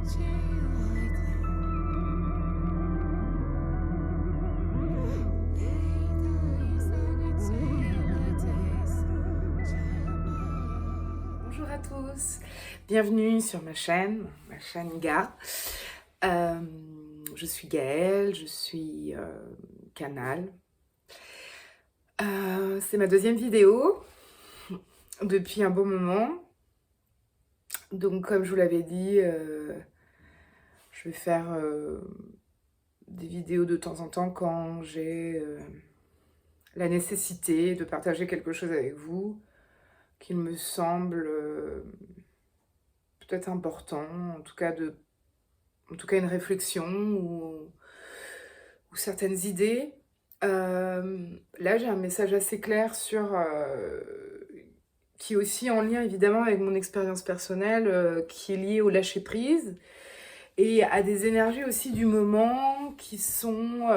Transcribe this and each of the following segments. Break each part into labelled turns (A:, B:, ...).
A: Bonjour à tous, bienvenue sur ma chaîne Ga. Je suis Gaëlle, je suis Canal. C'est ma deuxième vidéo depuis un bon moment. Donc comme je vous l'avais dit, je vais faire des vidéos de temps en temps quand j'ai la nécessité de partager quelque chose avec vous qu'il me semble peut-être important, en tout cas une réflexion ou certaines idées. Là, j'ai un message assez clair qui est aussi en lien évidemment avec mon expérience personnelle, qui est liée au lâcher-prise et à des énergies aussi du moment qui sont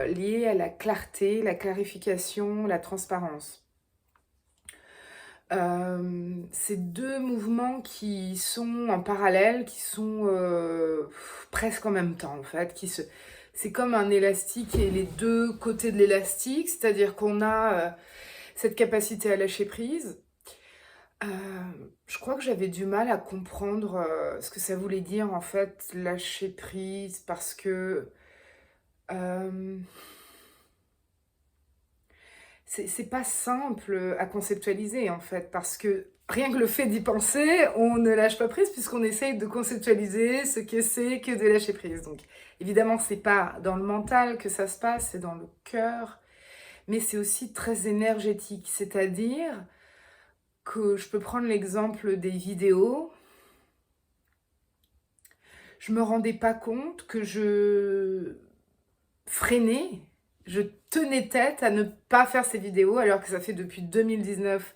A: liées à la clarté, la clarification, la transparence. Ces deux mouvements qui sont en parallèle, qui sont presque en même temps en fait, c'est comme un élastique et les deux côtés de l'élastique, c'est-à-dire qu'on a cette capacité à lâcher prise. Je crois que j'avais du mal à comprendre ce que ça voulait dire en fait, lâcher prise, parce que c'est pas simple à conceptualiser en fait, parce que rien que le fait d'y penser, on ne lâche pas prise puisqu'on essaye de conceptualiser ce que c'est que de lâcher prise. Donc évidemment, c'est pas dans le mental que ça se passe, c'est dans le cœur, mais c'est aussi très énergétique, c'est-à-dire que je peux prendre l'exemple des vidéos. Je me rendais pas compte que je freinais, je tenais tête à ne pas faire ces vidéos alors que ça fait depuis 2019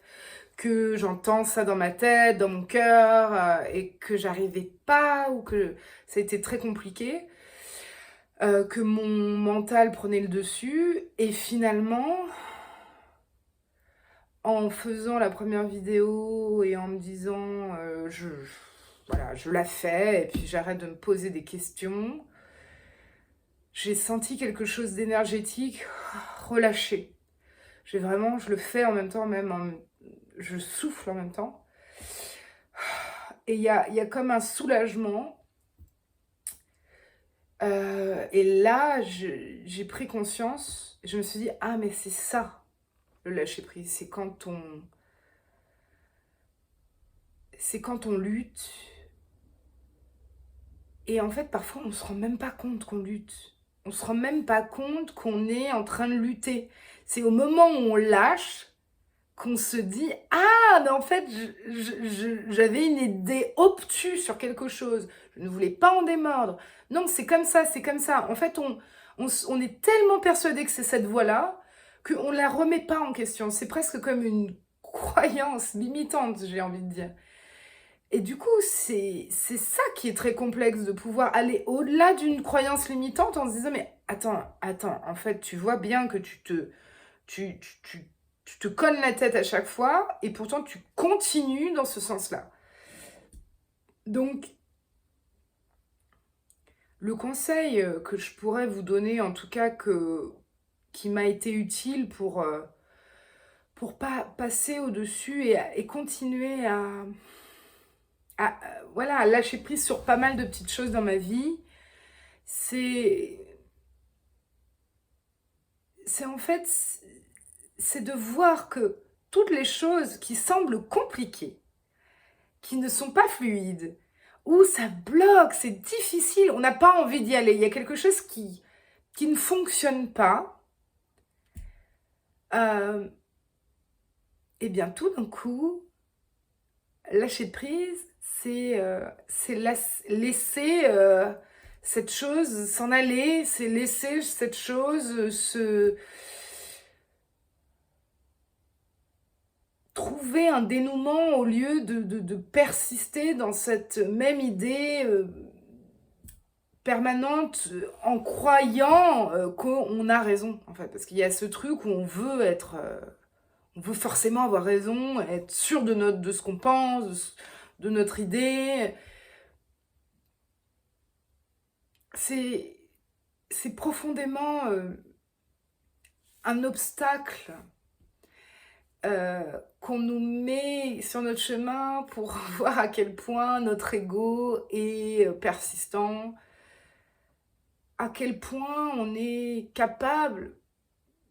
A: que j'entends ça dans ma tête, dans mon cœur, et que j'arrivais pas, ou que ça a été très compliqué, que mon mental prenait le dessus, et finalement, en faisant la première vidéo et en me disant voilà, je la fais, et puis j'arrête de me poser des questions, j'ai senti quelque chose d'énergétique relâché. Je le fais en même temps, je souffle en même temps. Et il y a comme un soulagement. Et là, j'ai pris conscience. Je me suis dit, ah, mais c'est ça, le lâcher-prise. C'est quand on lutte. Et en fait, parfois, on ne se rend même pas compte qu'on lutte. On ne se rend même pas compte qu'on est en train de lutter. C'est au moment où on lâche qu'on se dit « Ah, mais en fait, j'avais une idée obtuse sur quelque chose. Je ne voulais pas en démordre. Non, c'est comme ça, c'est comme ça. » En fait, on est tellement persuadé que c'est cette voie-là qu'on ne la remet pas en question. C'est presque comme une croyance limitante, j'ai envie de dire. Et du coup, c'est ça qui est très complexe, de pouvoir aller au-delà d'une croyance limitante en se disant « Mais attends, en fait, tu vois bien que tu te cognes la tête à chaque fois, et pourtant tu continues dans ce sens-là. » Donc, le conseil que je pourrais vous donner, en tout cas qui m'a été utile pour pas passer au-dessus et continuer voilà, à lâcher prise sur pas mal de petites choses dans ma vie, c'est en fait, c'est de voir que toutes les choses qui semblent compliquées, qui ne sont pas fluides, où ça bloque, c'est difficile, on n'a pas envie d'y aller, il y a quelque chose qui ne fonctionne pas, et bien tout d'un coup, lâcher prise, c'est laisser cette chose s'en aller, c'est laisser cette chose trouver un dénouement au lieu de persister dans cette même idée permanente en croyant qu'on a raison, en fait. Parce qu'il y a ce truc où on veut forcément avoir raison, être sûr de ce qu'on pense, de notre idée. c'est c'est profondément, un obstacle, qu'on nous met sur notre chemin pour voir à quel point notre ego est, persistant, à quel point on est capable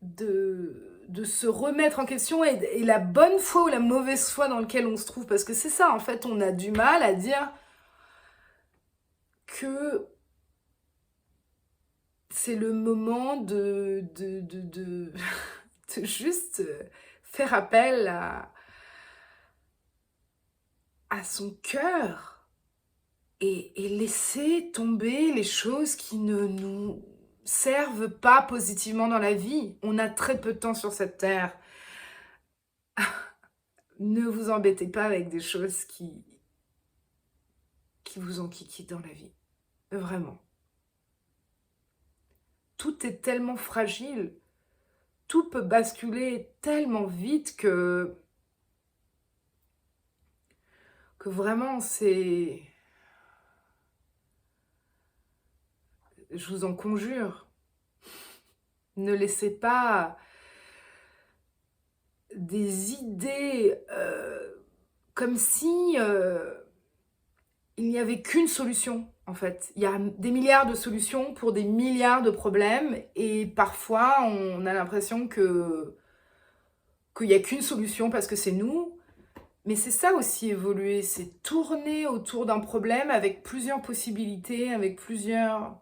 A: de se remettre en question et la bonne foi ou la mauvaise foi dans lequel on se trouve. Parce que c'est ça, en fait, on a du mal à dire que c'est le moment de juste faire appel à son cœur et laisser tomber les choses qui ne nous servent pas positivement dans la vie. On a très peu de temps sur cette terre. Ne vous embêtez pas avec des choses qui vous enquiquinent dans la vie. Vraiment. Tout est tellement fragile. Tout peut basculer tellement vite que vraiment c'est... Je vous en conjure, ne laissez pas des idées comme si il n'y avait qu'une solution, en fait. Il y a des milliards de solutions pour des milliards de problèmes et parfois on a l'impression qu'il n'y a qu'une solution parce que c'est nous. Mais c'est ça aussi évoluer, c'est tourner autour d'un problème avec plusieurs possibilités, avec plusieurs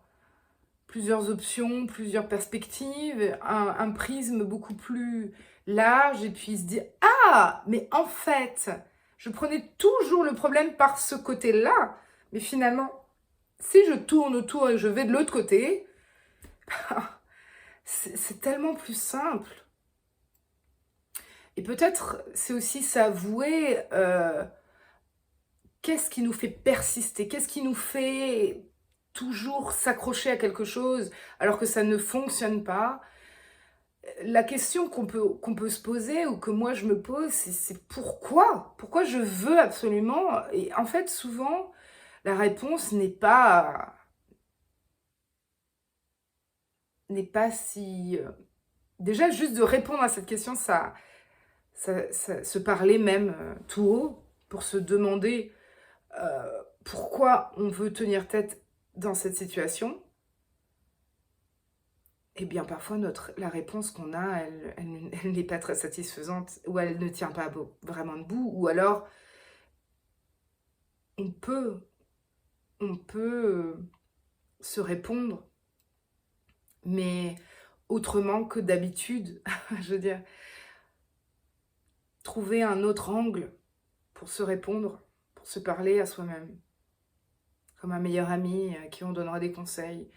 A: options, plusieurs perspectives, un prisme beaucoup plus large et puis se dire «Ah, mais en fait, je prenais toujours le problème par ce côté-là, mais finalement, si je tourne autour et je vais de l'autre côté, c'est tellement plus simple». Et peut-être c'est aussi s'avouer qu'est-ce qui nous fait persister, qu'est-ce qui nous fait toujours s'accrocher à quelque chose alors que ça ne fonctionne pas. La question qu'on peut se poser ou que moi je me pose, c'est pourquoi? Pourquoi je veux absolument? Et en fait, souvent, la réponse n'est pas si... Déjà, juste de répondre à cette question, se parler même tout haut pour se demander pourquoi on veut tenir tête dans cette situation. Eh bien, parfois, la réponse qu'on a, elle n'est pas très satisfaisante, ou elle ne tient pas vraiment debout, ou alors on peut, on peut se répondre, mais autrement que d'habitude. Je veux dire, trouver un autre angle pour se répondre, pour se parler à soi-même, comme un meilleur ami à qui on donnera des conseils,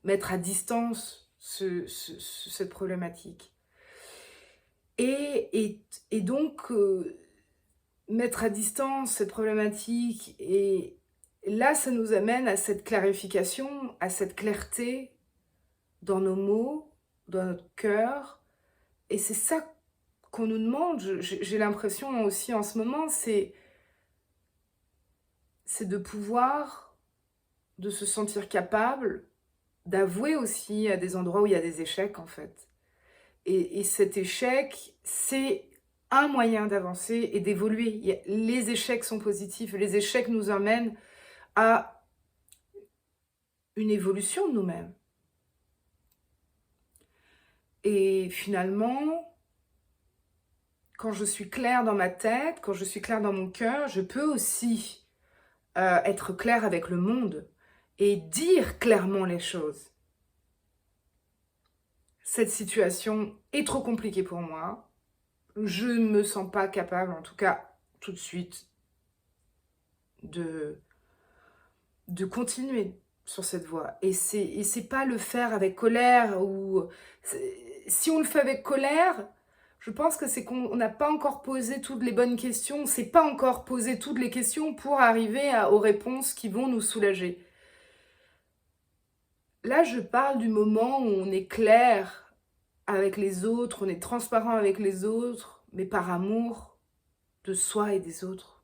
A: mettre à distance cette problématique. Et donc, mettre à distance cette problématique, et là, ça nous amène à cette clarification, à cette clarté dans nos mots, dans notre cœur. Et c'est ça qu'on nous demande, j'ai l'impression aussi en ce moment, c'est de pouvoir, de se sentir capable, d'avouer aussi à des endroits où il y a des échecs, en fait. Et cet échec, c'est un moyen d'avancer et d'évoluer. Les échecs sont positifs. Les échecs nous emmènent à une évolution de nous-mêmes. Et finalement, quand je suis claire dans ma tête, quand je suis claire dans mon cœur, je peux aussi être claire avec le monde et dire clairement les choses. Cette situation est trop compliquée pour moi. Je ne me sens pas capable, en tout cas tout de suite, de continuer sur cette voie. Et c'est pas le faire avec colère ou... Si on le fait avec colère, je pense que c'est qu'on n'a pas encore posé toutes les bonnes questions, on ne s'est pas encore posé toutes les questions pour arriver aux réponses qui vont nous soulager. Là, je parle du moment où on est clair avec les autres, on est transparent avec les autres, mais par amour de soi et des autres.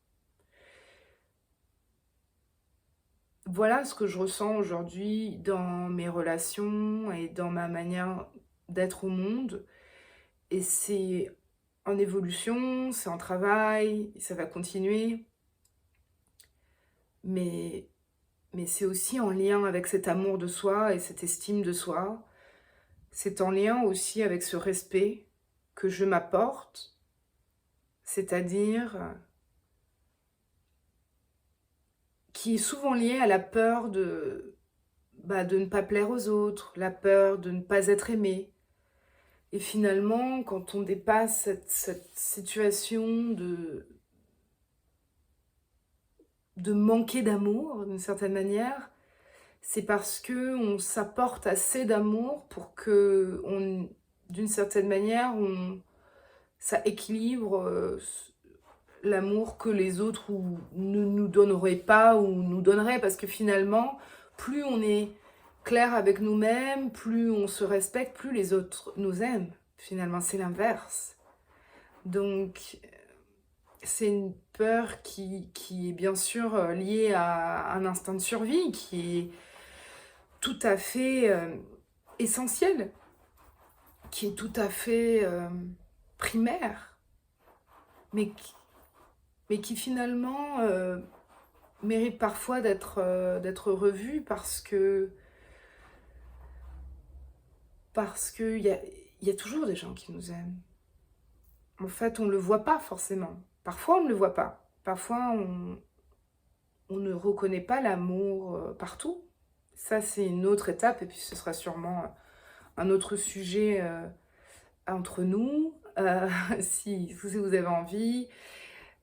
A: voilà ce que je ressens aujourd'hui dans mes relations et dans ma manière d'être au monde. Et c'est en évolution, c'est en travail, et ça va continuer, mais c'est aussi en lien avec cet amour de soi et cette estime de soi. C'est en lien aussi avec ce respect que je m'apporte, c'est-à-dire qui est souvent lié à la peur de ne pas plaire aux autres, la peur de ne pas être aimé. Et finalement, quand on dépasse cette situation de manquer d'amour, d'une certaine manière, c'est parce que on s'apporte assez d'amour pour que d'une certaine manière, ça équilibre l'amour que les autres ne nous donneraient pas ou nous donneraient. Parce que finalement, plus on est clair avec nous-mêmes, plus on se respecte, plus les autres nous aiment. Finalement, c'est l'inverse. Donc, c'est une peur qui est bien sûr liée à un instinct de survie, qui est tout à fait essentiel, qui est tout à fait primaire, mais qui finalement mérite parfois d'être revu parce que il y a toujours des gens qui nous aiment. En fait, on ne le voit pas forcément. Parfois, on ne le voit pas. Parfois, on ne reconnaît pas l'amour partout. Ça, c'est une autre étape, et puis ce sera sûrement un autre sujet entre nous, si vous avez envie.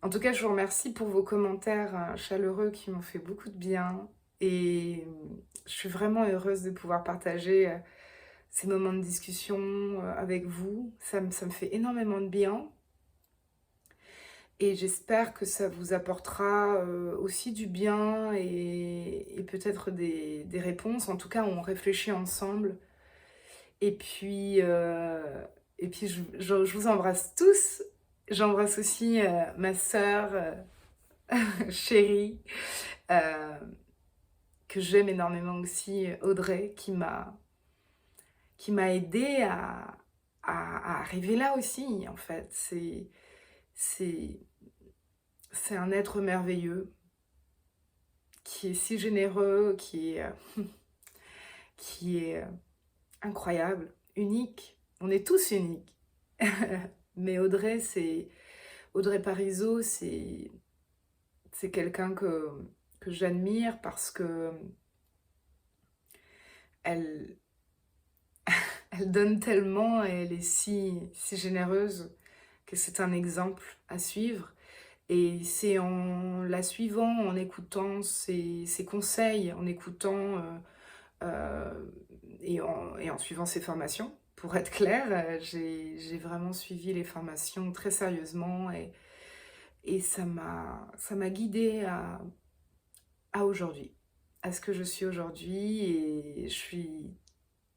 A: En tout cas, je vous remercie pour vos commentaires chaleureux qui m'ont fait beaucoup de bien. Et je suis vraiment heureuse de pouvoir partager ces moments de discussion avec vous. Ça me fait énormément de bien. Et j'espère que ça vous apportera aussi du bien et peut-être des réponses. En tout cas, on réfléchit ensemble. Et puis, je vous embrasse tous. J'embrasse aussi ma sœur chérie, euh, que j'aime énormément aussi, Audrey, qui m'a aidée à arriver là aussi, en fait. C'est, c'est un être merveilleux, qui est si généreux, qui est incroyable, unique. On est tous uniques. Mais Audrey Parisot, c'est quelqu'un que j'admire parce que elle, elle donne tellement et elle est si généreuse que c'est un exemple à suivre. Et c'est en la suivant, en écoutant ses conseils, en écoutant et en suivant ses formations. Pour être clair, j'ai vraiment suivi les formations très sérieusement et ça m'a guidée à aujourd'hui, à ce que je suis aujourd'hui et je suis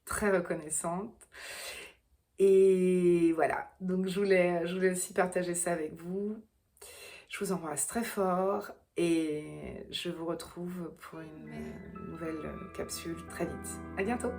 A: très reconnaissante. Et voilà, donc je voulais aussi partager ça avec vous. Je vous embrasse très fort et je vous retrouve pour une nouvelle capsule très vite. À bientôt!